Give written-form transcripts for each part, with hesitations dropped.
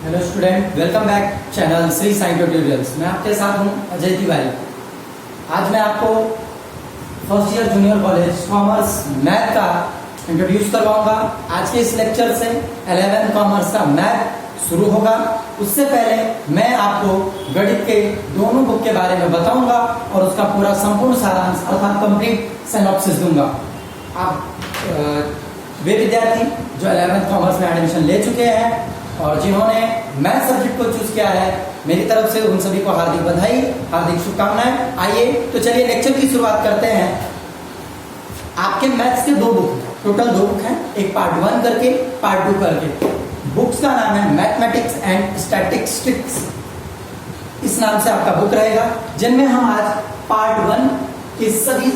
Hello student, welcome back channel Shri Sai tutorials. मैं आपके साथ हूं अजय तिवारी। आज मैं आपको first year junior college commerce math का इंट्रोड्यूस करवाऊंगा। आज के इस लेक्चर से 11 कॉमर्स का मैथ शुरू होगा। उससे पहले मैं आपको गणित के दोनों बुक के बारे में बताऊंगा और उसका पूरा संपूर्ण सारांश अर्थात कंप्लीट सिनॉप्सिस दूंगा। आप वे विद्यार्थी जो 11 कॉमर्स में एडमिशन ले चुके हैं और जिन्होंने मैथ सब्जेक्ट को चूज किया है, मेरी तरफ से उन सभी को हार्दिक बधाई, हार्दिक शुभकामनाएं। आइए तो चलिए लेक्चर की शुरुआत करते हैं। आपके मैथ्स के दो बुक, टोटल दो बुक हैं, एक पार्ट 1 करके पार्ट 2 करके। बुक्स का नाम है मैथमेटिक्स एंड स्टैटिस्टिक्स, इस नाम से आपका बुक रहेगा, जिनमें हम आज पार्ट 1 के सभी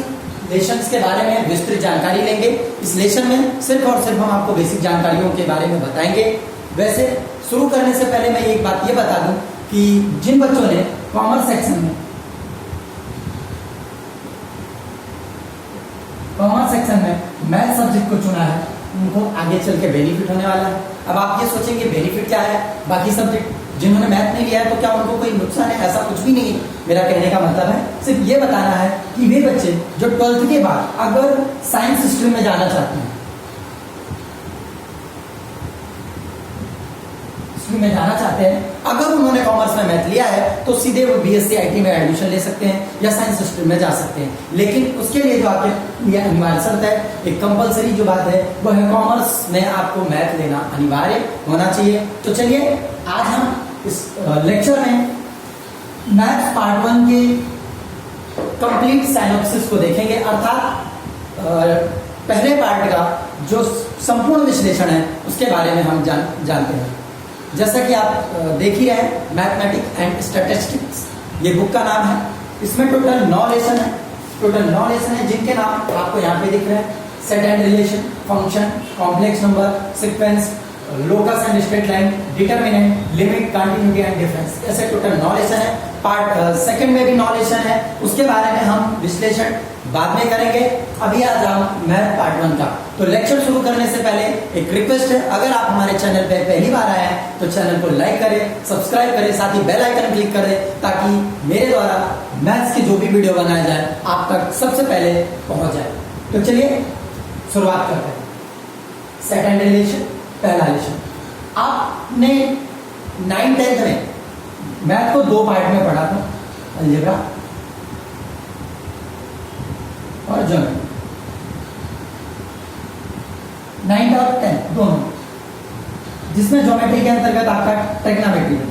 लेशंस के बारे में विस्तृत जानकारी लेंगे। इस लेशन में सिर्फ और सिर्फ हम आपको बेसिक जानकारियों के बारे में बताएंगे। वैसे शुरू करने से पहले मैं एक बात ये बता दूं कि जिन बच्चों ने कॉमर्स सेक्शन में मैथ सब्जेक्ट को चुना है, उनको आगे चल के बेनिफिट होने वाला है। अब आप ये सोचेंगे बेनिफिट क्या है, बाकी सब्जेक्ट जिन्होंने मैथ नहीं लिया है तो क्या उनको कोई नुकसान है? ऐसा कुछ भी नहीं है। मेरा कहने का मतलब है सिर्फ ये बताना है कि वे बच्चे जो 12th के बाद अगर साइंस स्ट्रीम में जाना चाहते हैं, में जाना चाहते हैं, अगर उन्होंने कॉमर्स में मैथ लिया है तो सीधे वो बीएससी आईटी में एडमिशन ले सकते हैं या साइंस स्ट्रीम में जा सकते हैं। लेकिन उसके लिए जो आपके लिए अनिवार्य शर्त है, एक कंपलसरी जो बात है वो है कॉमर्स में आपको मैथ लेना अनिवार्य होना चाहिए। तो चलिए आज हम इस लेक्चर में मैथ पार्ट 1 के कंप्लीट सिनॉप्सिस को देखेंगे, अर्थात पहले पार्ट का जो संपूर्ण विश्लेषण है उसके बारे में हम जानते हैं। जैसा कि आप देख ही रहे हैं, मैथमेटिक्स एंड स्टैटिस्टिक्स ये बुक का नाम है। इसमें टोटल 9 लेसन है जिनके नाम आपको यहाँ पे दिख रहे हैं। Set and relation, function, complex number, sequence, locus and straight line, determinant, limit, continuity and difference, ऐसे टोटल 9 लेसन है। पार्ट 2 में भी 9 लेसन है, उसके बारे में हम विश्लेषण बाद में करेंगे। अभी आ जाओ मैथ पार्ट 1 का। तो लेक्चर शुरू करने से पहले एक रिक्वेस्ट है, अगर आप हमारे चैनल पे पहली बार आए हैं तो चैनल को लाइक करें, सब्सक्राइब करें, साथ ही बेल आइकन क्लिक करें ताकि मेरे द्वारा मैथ्स की जो भी वीडियो बनाया जाए आप तक सबसे पहले पहुंच जाए। तो चलिए शुरुआत करते हैं। सेट एंड रिलेशन, पहला लेशन। आपने 9th-10th में मैथ को 2 पार्ट में पढ़ा था, अलजेब्रा और ज्योमेट्री। 9th और 10th दोनों, जिसमें ज्योमेट्री के अंतर्गत आपका ट्रिग्नोमेट्री है।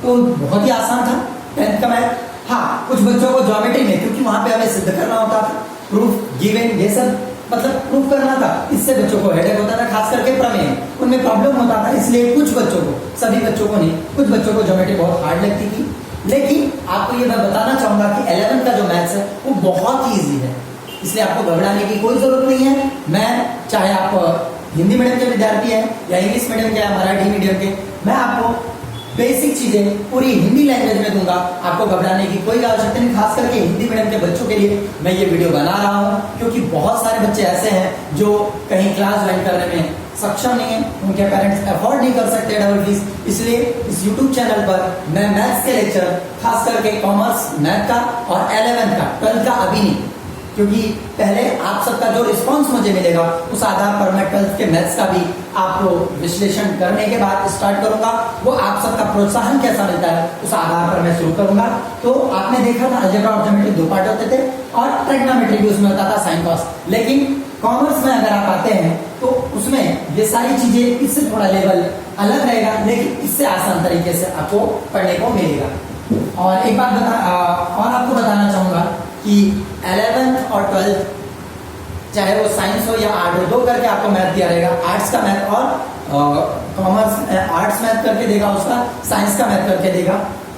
तो बहुत ही आसान था 10th का मैथ। हाँ, कुछ बच्चों को ज्योमेट्री में, क्योंकि वहां पे हमें सिद्ध करना होता था, प्रूफ, गिवन, ये सब मतलब प्रूफ करना था, इससे बच्चों को हेडेक होता था, खास करके प्रमेय उनमें प्रॉब्लम होता था। इसलिए कुछ बच्चों को, सभी बच्चों को नहीं, कुछ बच्चों को ज्योमेट्री बहुत हार्ड लगती थी। लेकिन आपको ये मैं बताना चाहूंगा कि 11 का जो मैथ्स है वो बहुत ही ईजी है, इसलिए आपको घबराने की कोई जरूरत नहीं है। मैं चाहे आप हिंदी मीडियम के विद्यार्थी हैं या इंग्लिश मीडियम के या मराठी मीडियम के, मैं आपको बेसिक चीजें पूरी हिंदी लैंग्वेज में दूंगा। आपको घबराने की कोई आवश्यकता नहीं, खास करके हिंदी मीडियम के बच्चों के लिए मैं ये वीडियो बना रहा हूँ, क्योंकि बहुत सारे बच्चे ऐसे हैं जो कहीं क्लास ज्वाइन करने में सक्षम नहीं है, उनके पेरेंट्स अफोर्ड नहीं कर सकते डबल फीस। इसलिए इस YouTube चैनल पर मैं मैथ्स के लेक्चर, खास करके कॉमर्स मैथ का और 11 का, 12 का अभी नहीं, क्योंकि पहले आप सबका जो रिस्पांस मुझे मिलेगा उस आधार पर मैं 12th के मैथ्स का भी आपको विश्लेषण करने के बाद स्टार्ट करूंगा। वो आप सबका प्रोत्साहन कैसा मिलता है उस आधार पर मैं शुरू करूंगा। तो आपने देखा था अलजेब्रा और ज्योमेट्री 2 पार्ट होते थे और ट्रिग्नोमेट्री भी उसमें होता था, साइन कॉस। लेकिन कॉमर्स में अगर आप आते हैं तो उसमें ये सारी चीजें, इससे थोड़ा लेवल अलग रहेगा, लेकिन इससे आसान तरीके से आपको पढ़ने को मिलेगा। और एक बात और आपको बताना चाहूंगा कि 11th और 12th चाहे वो साइंस हो या आर्ट हो, 2 करके आपको मैथ दिया रहेगा। आर्ट्स का मैथ और कॉमर्स आर्ट्स मैथ करके देगा, उसका साइंस का मैथ करके देगा।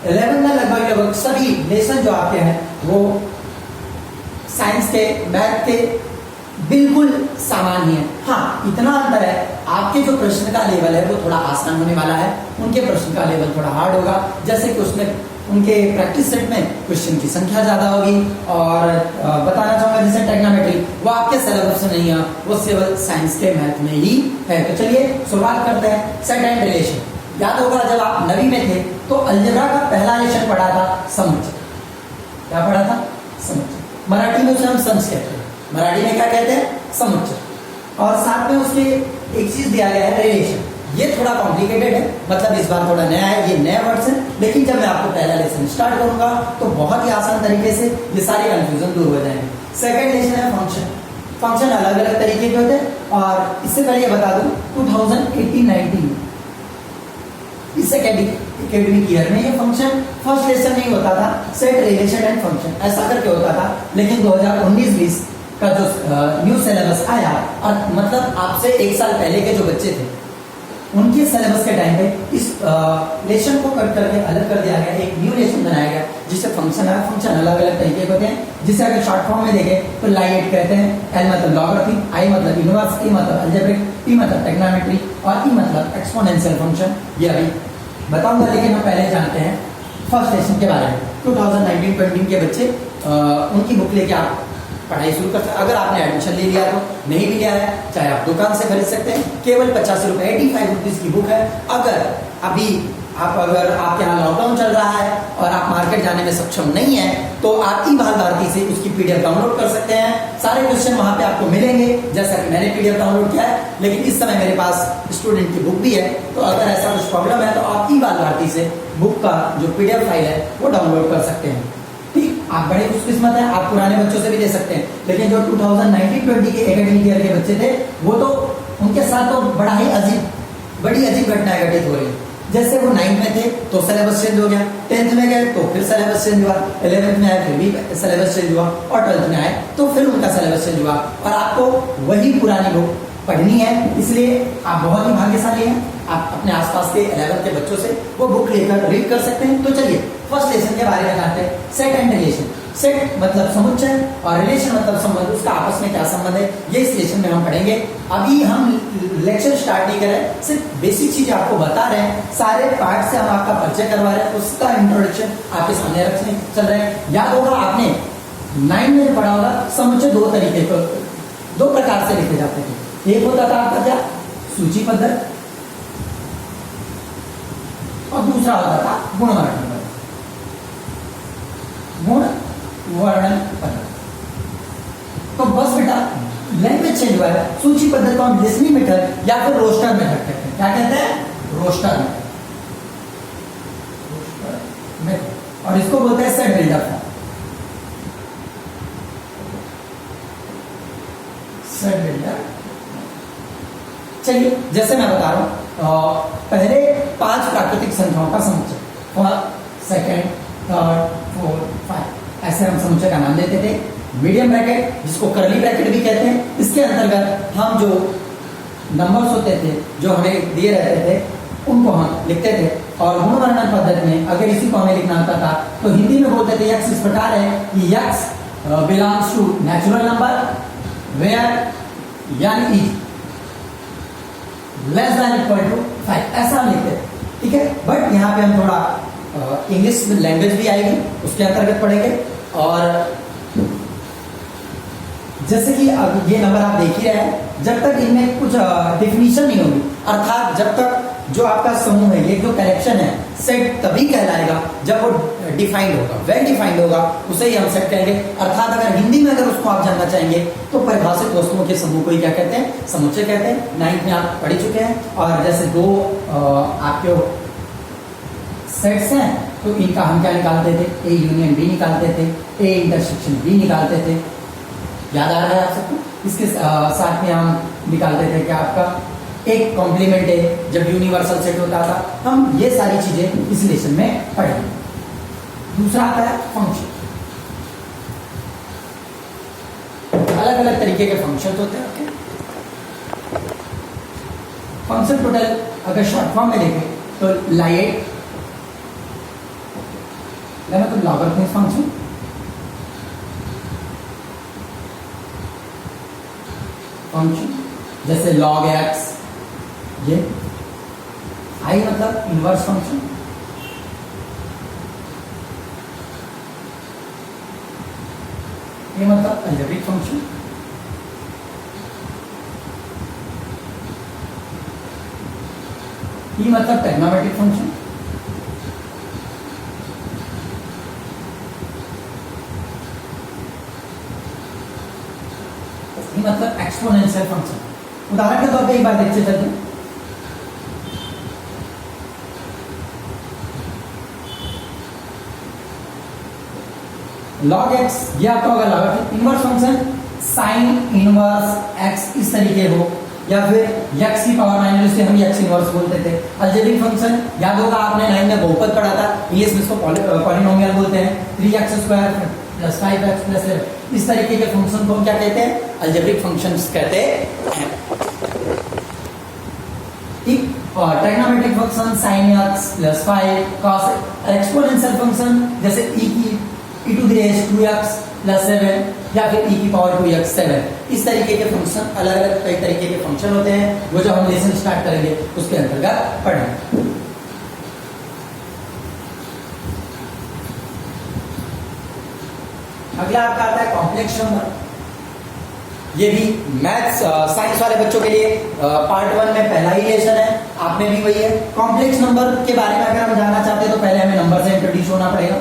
11 में लगभग सभी लेसन जो आपके हैं वो साइंस के, मैथ के बिल्कुल सामान्य है। हाँ, इतना अंतर है, आपके जो प्रश्न का लेवल है वो थोड़ा आसान होने वाला है, उनके प्रश्न का लेवल थोड़ा हार्ड होगा। जैसे कि उसमें उनके प्रैक्टिस सेट में क्वेश्चन की संख्या ज्यादा होगी। और बताना चाहूंगा जैसे ट्रिग्नोमेट्री वो आपके सिलेबस में नहीं है, वो सिविल साइंस के मैथ में ही है। तो चलिए शुरुआत करते हैं। सेट एंड रिलेशन, याद होगा जब आप 9वीं में थे तो अलजेब्रा का पहला लेशन पढ़ा था समुच्चय। क्या पढ़ा था? समुच्चय। मराठी में उसे हम सम्स कहते हैं, मराठी में क्या कहते हैं? समुच्चय। और साथ में उसके एक चीज दिया गया है रिलेशन। ये थोड़ा कॉम्प्लिकेटेड है, मतलब इस बार थोड़ा नया है, ये नया वर्ड्स है, लेकिन जब मैं आपको पहला लेसन स्टार्ट करूंगा तो बहुत ही आसान तरीके से ये सारे कंफ्यूजन दूर हो जाएंगे। सेकंड लेसन है फंक्शन। फंक्शन अलग अलग तरीके के होते हैं और इससे पहले ये बता दूं 2018-19 इस एकेडमिक ईयर में ये फंक्शन फर्स्ट लेसन नहीं होता था, सेट रिलेशन एंड फंक्शन ऐसा करके होता था। लेकिन 2019-20 का जो न्यू सिलेबस आया और मतलब आपसे एक साल पहले के जो बच्चे थे उनके सिलेबस के टाइम पे इस लेशन को कट करके अलग कर दिया गया, एक न्यू लेशन बनाया गया जिससे फंक्शन है। फंक्शन अलग अलग तरीके के होते हैं, जिसे अगर शॉर्ट फॉर्म में देखें तो लाइएट कहते हैं, एल मतलब लॉगरिथम, आई मतलब इनवर्स, ई मतलब अलजेब्रिक, टी मतलब ट्रिग्नोमेट्री और ई मतलब एक्सपोनेंशियल फंक्शन। ये अभी बताऊंगा, लेकिन हम पहले जानते हैं फर्स्ट लेसन के बारे में। 2019-20 के बच्चे उनकी बुक लेके आप पढ़ाई शुरू कर सकते। अगर आपने एडमिशन ले लिया तो नहीं भी लिया है, चाहे आप दुकान से खरीद सकते हैं, केवल 50 रुपए 85 रुपीज की बुक है। अगर अभी अगर आपके यहाँ लॉकडाउन चल रहा है और आप मार्केट जाने में सक्षम नहीं है तो आप ई बाल भारती से उसकी पीडीएफ डाउनलोड कर सकते हैं। सारे क्वेश्चन वहां पे आपको मिलेंगे, जैसा कि मैंने पीडीएफ डाउनलोड किया है, लेकिन इस समय मेरे पास स्टूडेंट की बुक भी है। तो अगर ऐसा कुछ प्रॉब्लम है तो आप ई बाल भारती से बुक का जो पीडीएफ फाइल है वो डाउनलोड कर सकते हैं। ठीक, आप बड़े खुशकिस्मत हैं, आप पुराने बच्चों से भी ले सकते हैं। लेकिन जो 2019-20 के एकेडमिक ईयर के बच्चे थे वो तो उनके साथ तो बड़ी अजीब घटनाएं घटित हो रही है। जैसे वो 9th में थे तो सिलेबस चेंज हो गया, 10th में गए तो फिर सिलेबस चेंज हुआ, 11th में आए फिर भी सिलेबस चेंज हुआ और 12th में आए तो फिर उनका सिलेबस चेंज हुआ। और आपको वही पुरानी बुक पढ़नी है, इसलिए आप बहुत ही भाग्यशाली हैं। आप अपने आसपास के 11th के बच्चों से वो बुक लेकर रीड कर सकते हैं। तो चलिए फर्स्ट लेसन के बारे में जानते हैं, सेट एंड रिलेशन। सेट मतलब समुच्चय और रिलेशन मतलब संबंध, उसका आपस में क्या संबंध है ये इस लेसन में हम पढ़ेंगे। अभी हम लेक्चर स्टार्ट नहीं कर रहे हैं, सिर्फ बेसिक चीजें आपको बता रहे हैं, सारे पार्ट से हम आपका परिचय करवा रहे हैं, उसका इंट्रोडक्शन आपके सामने रखने चल रहे हैं। याद होगा आपने 9 में पढ़ा होगा समुच्चय दो प्रकार से लिखे जाते थे। एक होता था आपका क्या? सूची पद्धत, और दूसरा होता था गुणवर्णन पद्धत। गुणवर्णन पद्धत तो बस बेटा लैंग्वेज चेंज हुआ है। सूची पद्धत को हम लिसनिंग मेथड या फिर रोस्टर मेथड कहते हैं। क्या कहते हैं? Roster method. और इसको बोलते हैं सेट बिल्डअप। Set buildup. चलिए जैसे मैं बता रहा हूं, पहले 5 प्राकृतिक संख्याओं का समुच्चय, फर्स्ट, सेकंड, थर्ड, फोर्थ, 5 ऐसे हम समुच्चय का नाम देते थे। मीडियम ब्रैकेट जिसको करली ब्रैकेट भी कहते हैं, इसके अंतर्गत हम जो नंबर्स होते थे जो हमें दिए रहते थे उनको हम लिखते थे। और गुणवर्णन पद्धति में अगर इसी को हमें लिखना होता था तो हिंदी में बोलते थे यक्स इस प्रकार है कि x belongs to natural number where यानी is less than equal to 5 ऐसा हम लिखते हैं। ठीक है, बट यहाँ पे हम थोड़ा इंग्लिश लैंग्वेज भी आएगी, उसके अंतर्गत पढ़ेंगे। और जैसे कि अब ये नंबर आप देख ही रहे हैं, जब तक इनमें कुछ डिफिनीशन नहीं होगी, अर्थात जब तक जो आपका समूह है, ये जो कलेक्शन है, सेट तभी कहलाएगा जब वो डिफाइंड होगा, वेल डिफाइंड होगा, उसे ही हम सेट कहेंगे। अर्थात अगर हिंदी में अगर उसको आप जानना चाहेंगे तो परिभाषित वस्तुओं के समूह को ही क्या कहते हैं? समुच्चय कहते हैं। 9th में आप पढ़ चुके हैं। और जैसे दो आपके सेट्स हैं तो इनका हम क्या निकालते थे? ए यूनियन बी निकालते थे, ए इंटरसेक्शन बी निकालते थे। याद आ रहा है आप सबको? इसके साथ में हम निकालते थे कि आपका एक कॉम्प्लीमेंट है जब यूनिवर्सल सेट होता था। हम ये सारी चीजें इस लेसन में पढ़ेंगे। दूसरा आता है फंक्शन। अलग अलग तरीके के फंक्शन होते हैं। ओके, फंक्शन टोटल अगर शॉर्ट फॉर्म में देखें तो लाइएट मतलब लॉगरिथमिक फंक्शन, जैसे log x, ये आई मतलब इनवर्स फंक्शन, ये मतलब अलजेब्रिक फंक्शन। ये मतलब ट्रिग्नोमेट्रिक फंक्शन। ये मतलब एक्सपोनेंशियल फंक्शन। उदाहरण के तौर पे एक बार देखते चलते हैं। log x, ये आपका होगा log inverse function sine inverse x इस तरीके हो, या फिर x की पावर माइनस जिसे हम x इनवर्स बोलते थे। अलजेब्रिक फंक्शन याद होगा आपने 9 में बहुपद पढ़ा था, इंग्लिश में इसको पॉलिनोमियल बोलते हैं। 3x square plus 5x plus 7 इस तरीके के फंक्शन को हम क्या कहते हैं? अलजेब्रिक फंक्शंस कहते हैं। ठीक, और trigonometric function sin x plus 5 cos exponential function जैसे e to the raise 2x plus 7 या फिर e की पावर 2x 7 इस तरीके के फंक्शन, अलग अलग कई तरीके के फंक्शन होते हैं, वो जब हम लेसन स्टार्ट करेंगे उसके अंतर्गत पढ़ेंगे। अगला आपका आता है कॉम्प्लेक्स नंबर। ये भी मैथ्स साइंस वाले बच्चों के लिए पार्ट 1 में पहला ही लेसन है, आप में भी वही है। कॉम्प्लेक्स नंबर के बारे में अगर हम जानना चाहते हैं तो पहले हमें नंबर से इंट्रोड्यूस होना पड़ेगा।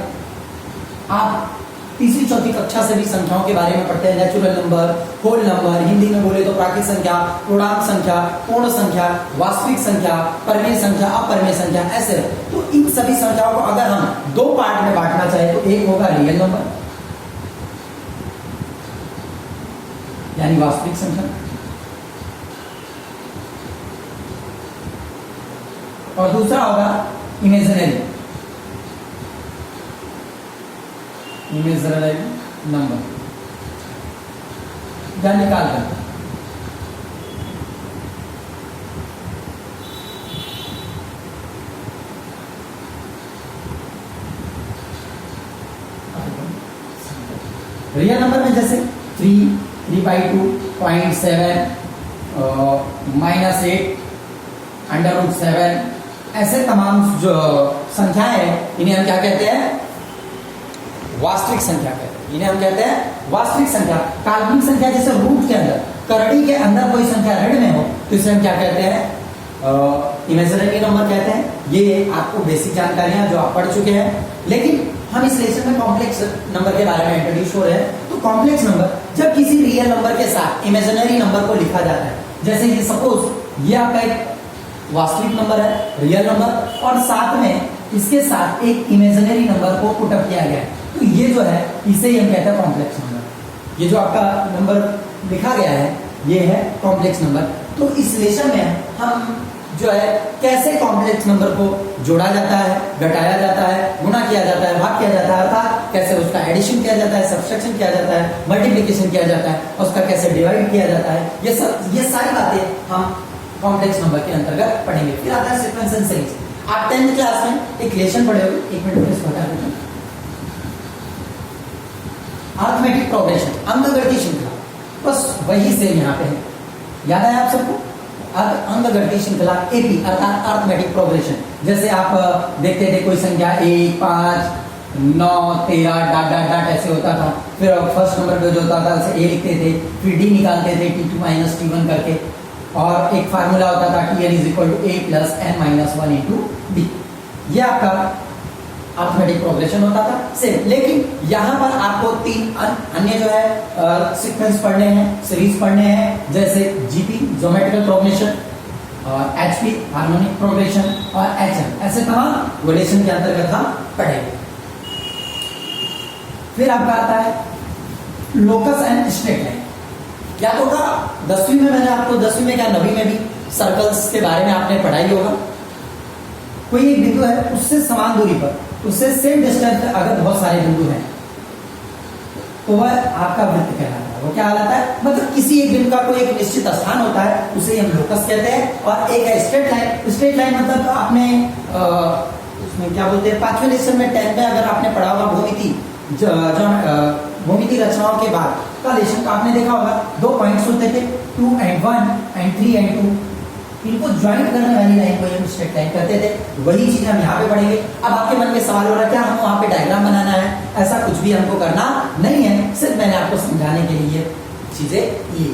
आप तीसरी चौथी कक्षा से भी संख्याओं के बारे में पढ़ते हैं, natural number, whole number, Hindi में बोले तो प्राकृतिक संख्या, पूर्णांक संख्या, पूर्ण संख्या, वास्तविक संख्या, परिमेय संख्या, अपरिमेय संख्या, ऐसे। तो इन सभी संख्याओं को अगर हम दो पार्ट में बांटना चाहे तो एक होगा रियल नंबर यानी वास्तविक संख्या, और दूसरा होगा इमेजिनरी नंबर या निकाल कर। रियल नंबर में जैसे 3/2.7 -8 √7 ऐसे तमाम जो संख्याएं हैं इन्हें हम क्या कहते हैं? वास्तविक संख्या कहते हैं। इन्हें हम कहते हैं वास्तविक संख्या। काल्पनिक संख्या जैसे रूट के अंदर, करड़ी के अंदर कोई संख्या ऋण में हो तो इसे हम क्या कहते हैं? इमेजिनरी नंबर कहते हैं। ये आपको बेसिक जानकारियां जो आप पढ़ चुके हैं, लेकिन हम इस लेसन में कॉम्प्लेक्स नंबर के बारे में इंट्रोड्यूस हो रहे हैं। तो कॉम्प्लेक्स नंबर जब किसी रियल नंबर के साथ इमेजिनरी नंबर को लिखा जाता है, जैसे ये सपोज ये आपका एक वास्तविक नंबर है, रियल नंबर, और साथ में इसके साथ एक इमेजिनरी नंबर को पुटअप किया गया है, तो ये जो है इसे ही हम कहते हैं कॉम्प्लेक्स नंबर। ये जो आपका नंबर लिखा गया है ये है कॉम्प्लेक्स नंबर। तो इस लेसन में हम जो है कैसे कॉम्प्लेक्स नंबर को जोड़ा जाता है, घटाया जाता है, गुणा किया जाता है, भाग किया जाता है, अर्थात कैसे उसका एडिशन किया जाता है, सब्सट्रैक्शन किया जाता है, मल्टीप्लिकेशन किया जाता है, उसका कैसे डिवाइड किया जाता है, ये सारी बातें हम कॉम्प्लेक्स नंबर के अंतर्गत पढ़ेंगे। फिर आता है सीक्वेंस एंड सीरीज। आप 10th क्लास में एक लेसन पढ़े होंगे, 1 मिनट में इसको हटा देते हैं। अरिथमेटिक प्रोग्रेशन, अंकगणितीय श्रृंखला, बस वही सेम यहाँ पे है। याद है आप सबको? अंकगणितीय श्रृंखला एपी अर्थात अरिथमेटिक प्रोग्रेशन। जैसे आप देखते थे कोई संख्या 1, 5, 9, 13 डाट डाट डाट ऐसे होता था। फिर फर्स्ट नंबर पे जो होता था उसे ए लिखते थे, फिर डी निकालते थे t2 - t1 करके, और एक फार्मूला होता था tn = a + n - 1 × d। ये आपका अरिथमेटिक प्रोग्रेशन होता था सेम। लेकिन यहाँ पर आपको 3 अन्य जो है सीक्वेंस पढ़ने हैं, सीरीज पढ़ने हैं, जैसे जीपी ज्योमेट्रिकल प्रोग्रेशन, और एचपी हार्मोनिक प्रोग्रेशन, और एचएम, ऐसे तमाम रिलेशन के अंतर्गत हम पढ़ेंगे। फिर आपका आता है लोकस एंड स्ट्रेट लाइन। या तो का 10वीं में मैंने आपको 10वीं में क्या 9वीं में भी सर्कल्स के बारे में आपने पढ़ाई होगा। कोई एक बिंदु है, उससे समान दूरी पर, उससे सेम डिस्टेंस पर अगर बहुत सारे बिंदु हैं तो वह आपका वृत्त कहलाता है। वो क्या कहलाता है? मतलब किसी एक बिंदु का कोई एक निश्चित स्थान होता है, उसे हम लोकस कहते हैं। और एक है स्ट्रेट लाइन। स्ट्रेट लाइन मतलब आपने उसमें क्या बोलते हैं, 5वें लेसन में 10 में अगर आपने पढ़ा होगा भूमिति रचनाओं के बाद का लेसन, तो आपने देखा होगा 2 पॉइंट्स होते थे, 2 and 1 and 3 and 2। इनको ज्वाइन करने वाली लाइन को हम स्ट्रेट लाइन कहते थे। वही चीज हम यहाँ पे पढ़ेंगे। अब आपके मन में सवाल हो रहा है क्या हम वहाँ पे डायग्राम बनाना है? ऐसा कुछ भी हमको करना नहीं है, सिर्फ मैंने आपको समझाने के लिए चीजें ये।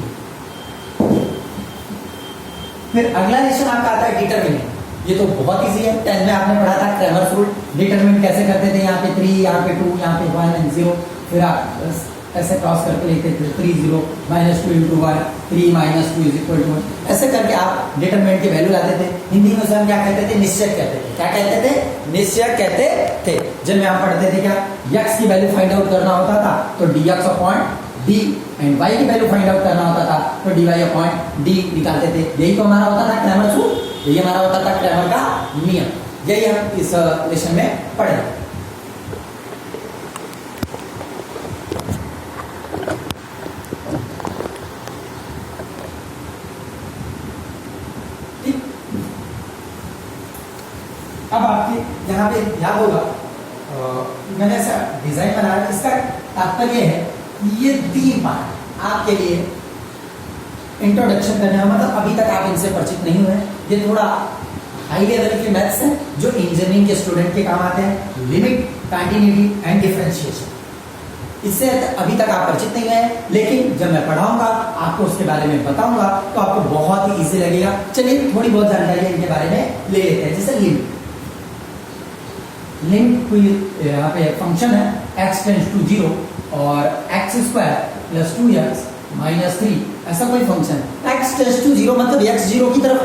फिर अगला लेसन आपका आता है डिटरमिनेंट। ये तो बहुत इजी है, 10 में आपने पढ़ा था क्रैमर्स रूल। डिटरमिनेंट कैसे करते थे? यहाँ पे 3, यहाँ पे 2, यहाँ पे 1 एंड 0, फिर आप ऐसे क्रॉस करके लिखते थे 3 0 -2 × 1, 3 - 2 = 1। ऐसे करके आप डिटरमिनेंट की वैल्यू लाते थे। हिंदी में उसे हम क्या कहते थे? निश्चय कहते थे। क्या कहते थे? निश्चय कहते थे। जिनमें आप पढ़ते थे क्या, x की वैल्यू फाइंड आउट करना होता था तो dx upon d, and y की वैल्यू फाइंड आउट करना होता था तो dy अपॉन d निकालते थे। यही तो हमारा होता था क्रैमर रूल, यही हमारा होता था क्रैमर का नियम। यही हम इस लेसन में पढ़े। अब आपके यहाँ पे याद होगा मैंने ऐसा डिजाइन बनाया। इसका तात्पर्य है कि ये 3 पार्ट आपके लिए इंट्रोडक्शन करने का, मतलब अभी तक आप इनसे परिचित नहीं हुए। ये थोड़ा हाई लेवल के मैथ्स हैं जो इंजीनियरिंग के स्टूडेंट के काम आते हैं। लिमिट, कंटिन्यूटी एंड डिफरेंशिएशन, इससे अभी तक आप परिचित नहीं है, लेकिन जब मैं पढ़ाऊंगा आपको उसके बारे में बताऊंगा तो आपको बहुत ही इजी लगेगा। चलिए थोड़ी बहुत जानकारी इनके बारे में ले लेते हैं। जैसे लिमिट, लिमिट कोई यहाँ पे फंक्शन है x टेंड्स टू 0 और x² + 2x - 3, ऐसा कोई फंक्शन है। x टेंड्स टू 0 मतलब x 0 की तरफ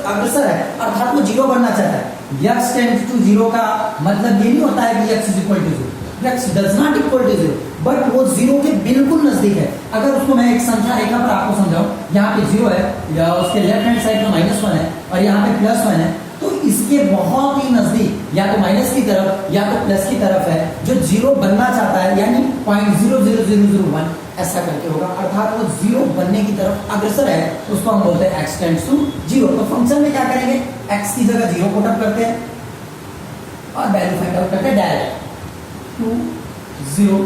अग्रसर है, अर्थात वो 0 बनना चाहता है। x टेंड्स टू 0 का मतलब ये नहीं होता है कि x = 0, x does not equal to 0, but वो 0 के बिल्कुल नजदीक है। अगर उसको मैं एक संख्या रेखा पर आपको समझाऊं, यहाँ पे 0 है या उसके लेफ्ट हैंड साइड में -1 है और यहाँ पे +1 है, तो इसके बहुत ही नजदीक या तो माइनस की तरफ या तो प्लस की तरफ है जो 0 बनना चाहता है, यानी 0.00001 ऐसा करके होगा, अर्थात वो 0 बनने की तरफ अग्रसर है। उसको हम बोलते हैं x टेंड्स टू 0। तो फंक्शन में क्या करेंगे, x की जगह 0 पुट अप करते हैं और वैल्यू फाइंड आउट करते हैं डायरेक्ट 2 0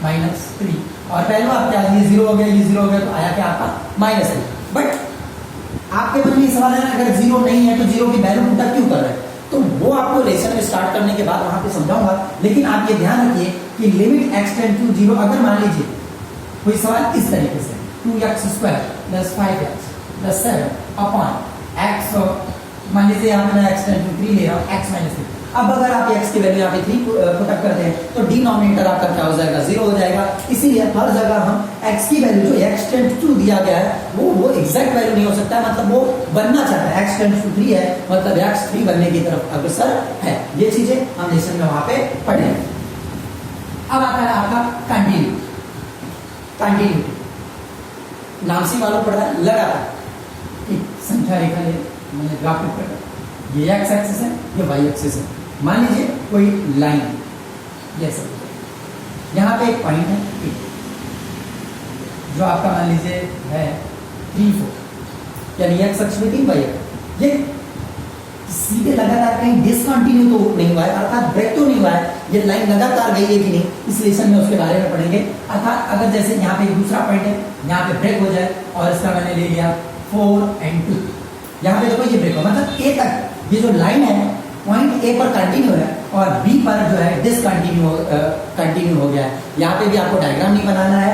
-3, और वैल्यू आप क्या, ये 0 हो गया, ये 0 हो गया, तो आया क्या आपका -3। बट आपके मन में सवाल है ना, अगर 0 नहीं है तो 0 की वैल्यू पुट अप क्यों कर रहे हैं? तो वो आपको लेसन में स्टार्ट करने के बाद वहां पे समझाऊंगा। लेकिन आप ये ध्यान रखिए कि लिमिट x टेंड टू 0, अगर मान लीजिए कोई सवाल इस तरीके से 2x² + 5x + 7 अपॉन x, मान लीजिए यहाँ पे मैं x टेंड टू 3 ले रहा हूँ, x - 3। अब अगर आप x की वैल्यू यहाँ पे 3 पुट अप करते हैं तो डिनोमिनेटर आपका क्या हो जाएगा, 0 हो जाएगा। इसीलिए हर जगह हम x की वैल्यू जो x टेंड टू दिया गया है वो एग्जैक्ट वैल्यू नहीं हो सकता, मतलब वो बनना चाहता है। x टेंड टू 3 है मतलब x 3 बनने की तरफ अग्रसर है। ये चीजें हम लेसन में वहां पे पढ़े। अब आता है आपका कंटिन्यूटी। कंटिन्यूटी नाम से मालूम पड़ रहा है लगातार एक संख्या रेखा ले, मैंने ग्राफ कर रहा, ये x एक्सिस है, ये y एक्सिस है। मान लीजिए कोई लाइन ये सब, यहाँ पे एक पॉइंट है जो आपका मान लीजिए है 3 4, यानी x अक्ष में 3 y अक्ष, ये सीधे लगातार कहीं डिसकंटिन्यू तो नहीं हुआ है, अर्थात ब्रेक तो नहीं हुआ है। ये लाइन लगातार गई है कि नहीं, इस लेसन में उसके बारे में पढ़ेंगे। अर्थात अगर जैसे यहाँ पे एक दूसरा पॉइंट है, यहाँ पे ब्रेक हो जाए और इसका मैंने ले लिया 4 और 2, यहाँ पे देखो ये ब्रेक हो, मतलब ए तक ये जो लाइन है पॉइंट ए पर कंटिन्यू है और बी पर जो है कंटिन्यू हो गया है। यहाँ पे भी आपको डायग्राम नहीं बनाना है,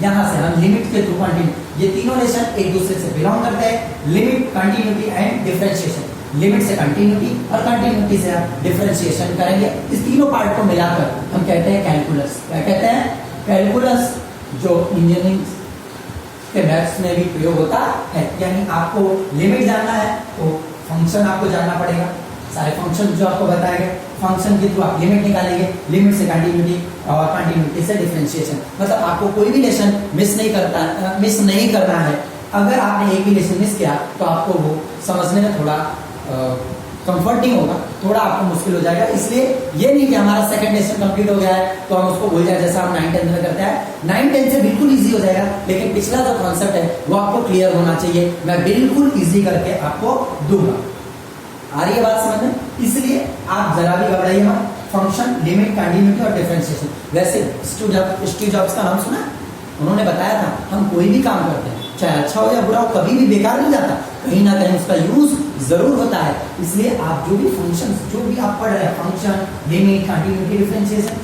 यहाँ से हम लिमिट के थ्रू कंटिन्यू, ये तीनों लेसन एक दूसरे से बिलोंग करते हैं। Limit, continuity and differentiation. Limit से कंटिन्यूटी और कंटिन्यूटी से आप डिफरेंशिएशन करेंगे। इस तीनों पार्ट को मिलाकर हम कहते हैं कैलकुलस। क्या कहते हैं? कैलकुलस, जो इंजीनियरिंग के मैथ्स में भी प्रयोग होता है। यानी आपको लिमिट जानना है तो फंक्शन आपको जानना पड़ेगा, सारे फंक्शन जो आपको बताए गए, फंक्शन के थ्रू आप लिमिट निकालेंगे, लिमिट से कंटिन्यूटी और कंटिन्यूटी से डिफरेंशिएशन। मतलब आपको कोई भी लेसन मिस नहीं करना है। अगर आपने एक भी लेसन मिस किया तो आपको वो समझने में थोड़ा कंफर्ट नहीं होगा, थोड़ा आपको मुश्किल हो जाएगा। इसलिए ये नहीं कि हमारा सेकंड लेसन कंप्लीट हो गया है तो हम उसको भूल जाए, जैसा हम 9-10 में करते हैं। 9-10 से बिल्कुल इजी हो जाएगा, लेकिन पिछला जो कॉन्सेप्ट है वो आपको क्लियर होना चाहिए। मैं बिल्कुल इजी करके आपको दूंगा। आ रही है बात समझ में? इसलिए आप जरा भी घबराइए मत। फंक्शन, लिमिट, कंटिन्यूटी और डिफरेंशिएशन। वैसे स्टीव जॉब्स का नाम सुना? उन्होंने बताया था हम कोई भी काम करते हैं चाहे अच्छा हो या बुरा हो, कभी भी बेकार नहीं जाता, कहीं ना कहीं उसका यूज जरूर होता है। इसलिए आप जो भी फंक्शन, जो भी आप पढ़ रहे हैं, फंक्शन, लिमिट, कंटिन्यूटी, डिफरेंशिएशन,